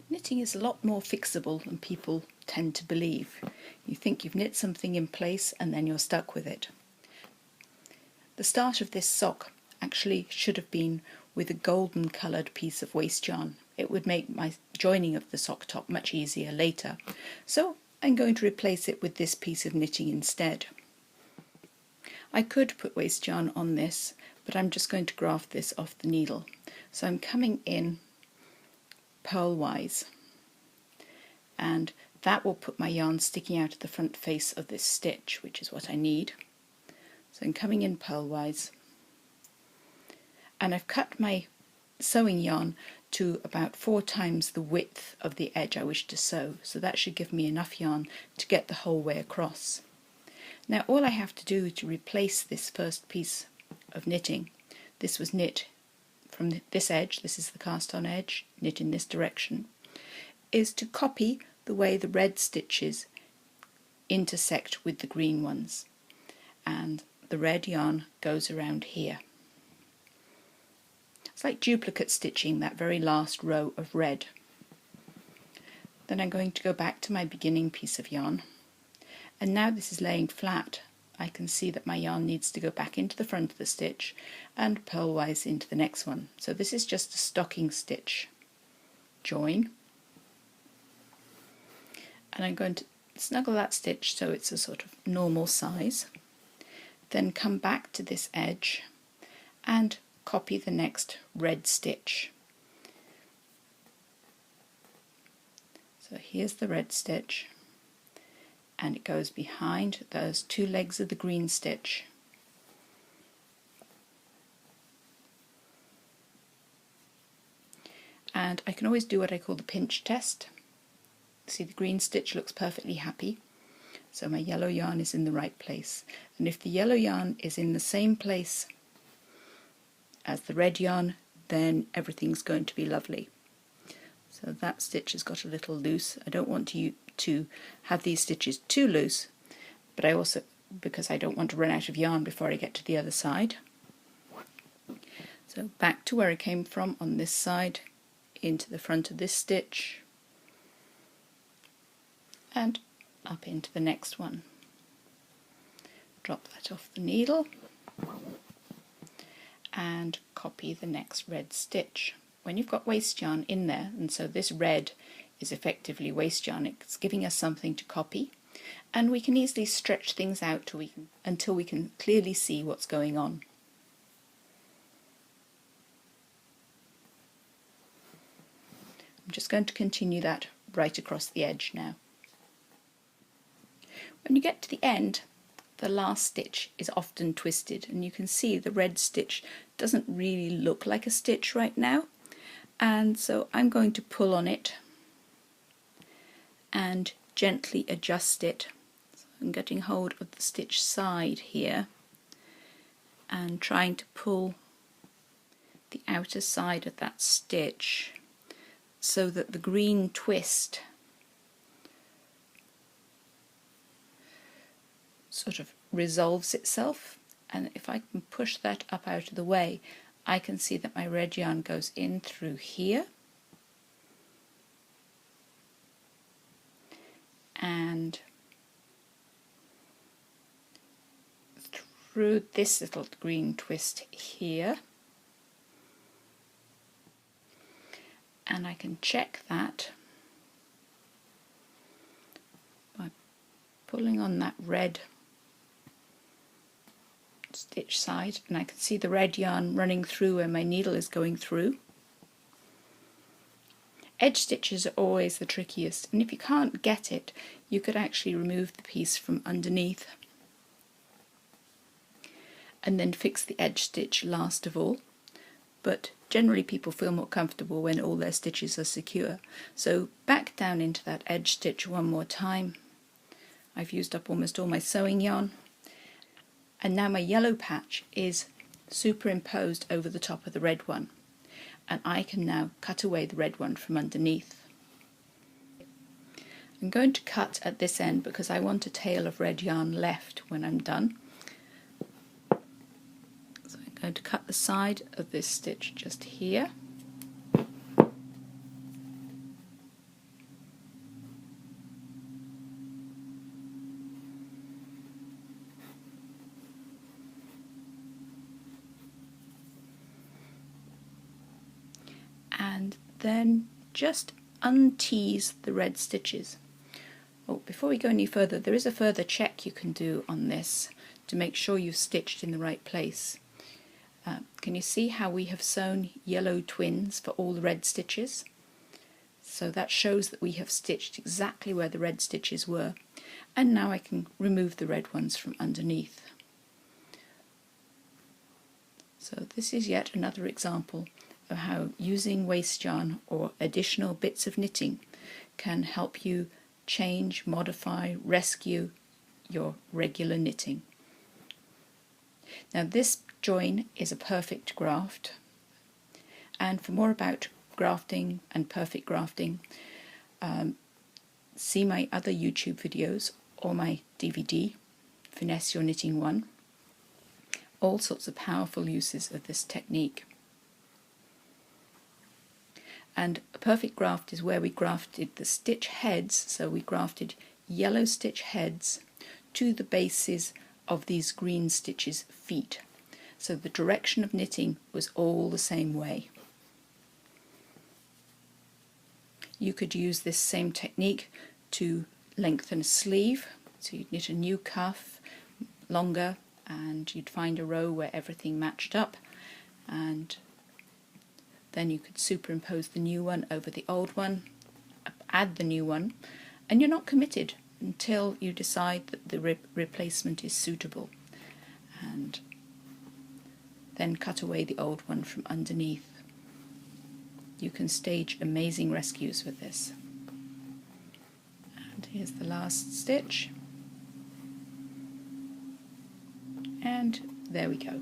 Knitting is a lot more fixable than people tend to believe. You think you've knit something in place and then you're stuck with it. The start of this sock actually should have been with a golden coloured piece of waste yarn. It would make my joining of the sock top much easier later. So I'm going to replace it with this piece of knitting instead. I could put waste yarn on this, but I'm just going to graft this off the needle. So I'm coming in purlwise, and that will put my yarn sticking out of the front face of this stitch, which is what I need. So I'm coming in purlwise, and I've cut my sewing yarn to about 4 times the width of the edge I wish to sew, so that should give me enough yarn to get the whole way across. Now all I have to do to replace this first piece of knitting, this was knit from this edge, this is the cast on edge, knit in this direction, is to copy the way the red stitches intersect with the green ones, and the red yarn goes around here. It's like duplicate stitching that very last row of red. Then I'm going to go back to my beginning piece of yarn, and now this is laying flat. I can see that my yarn needs to go back into the front of the stitch and purlwise into the next one. So this is just a stocking stitch. Join. And I'm going to snuggle that stitch so it's a sort of normal size. Then come back to this edge and copy the next red stitch. So here's the red stitch, and it goes behind those 2 legs of the green stitch. And I can always do what I call the pinch test. See, the green stitch looks perfectly happy, so my yellow yarn is in the right place. And if the yellow yarn is in the same place as the red yarn, then everything's going to be lovely. So that stitch has got a little loose. I don't want you to have these stitches too loose, but I also, because I don't want to run out of yarn before I get to the other side. So back to where I came from on this side, into the front of this stitch, and up into the next one. Drop that off the needle and copy the next red stitch. When you've got waste yarn in there, and so this red is effectively waste yarn, it's giving us something to copy, and we can easily stretch things out until we can clearly see what's going on. I'm just going to continue that right across the edge now. When you get to the end, the last stitch is often twisted, and you can see the red stitch doesn't really look like a stitch right now, and so I'm going to pull on it and gently adjust it. So I'm getting hold of the stitch side here and trying to pull the outer side of that stitch so that the green twist sort of resolves itself, and if I can push that up out of the way, I can see that my red yarn goes in through here and through this little green twist here, and I can check that by pulling on that red stitch side, and I can see the red yarn running through where my needle is going through. Edge stitches are always the trickiest, and if you can't get it, you could actually remove the piece from underneath and then fix the edge stitch last of all, but generally people feel more comfortable when all their stitches are secure. So back down into that edge stitch one more time. I've used up almost all my sewing yarn, and now my yellow patch is superimposed over the top of the red one, and I can now cut away the red one from underneath. I'm going to cut at this end because I want a tail of red yarn left when I'm done. So I'm going to cut the side of this stitch just here, then just untease the red stitches. Oh, before we go any further, there is a further check you can do on this to make sure you've stitched in the right place. Can you see how we have sewn yellow twins for all the red stitches? So that shows that we have stitched exactly where the red stitches were. And now I can remove the red ones from underneath. So this is yet another example of how using waste yarn or additional bits of knitting can help you change, modify, rescue your regular knitting. Now this join is a perfect graft, and for more about grafting and perfect grafting, see my other YouTube videos or my DVD, Finesse Your Knitting 1. All sorts of powerful uses of this technique. And a perfect graft is where we grafted the stitch heads, so we grafted yellow stitch heads to the bases of these green stitches' feet. So the direction of knitting was all the same way. You could use this same technique to lengthen a sleeve, so you'd knit a new cuff longer and you'd find a row where everything matched up, and then you could superimpose the new one over the old one, add the new one, and you're not committed until you decide that the replacement is suitable, and then cut away the old one from underneath. You can stage amazing rescues with this. And here's the last stitch. And there we go.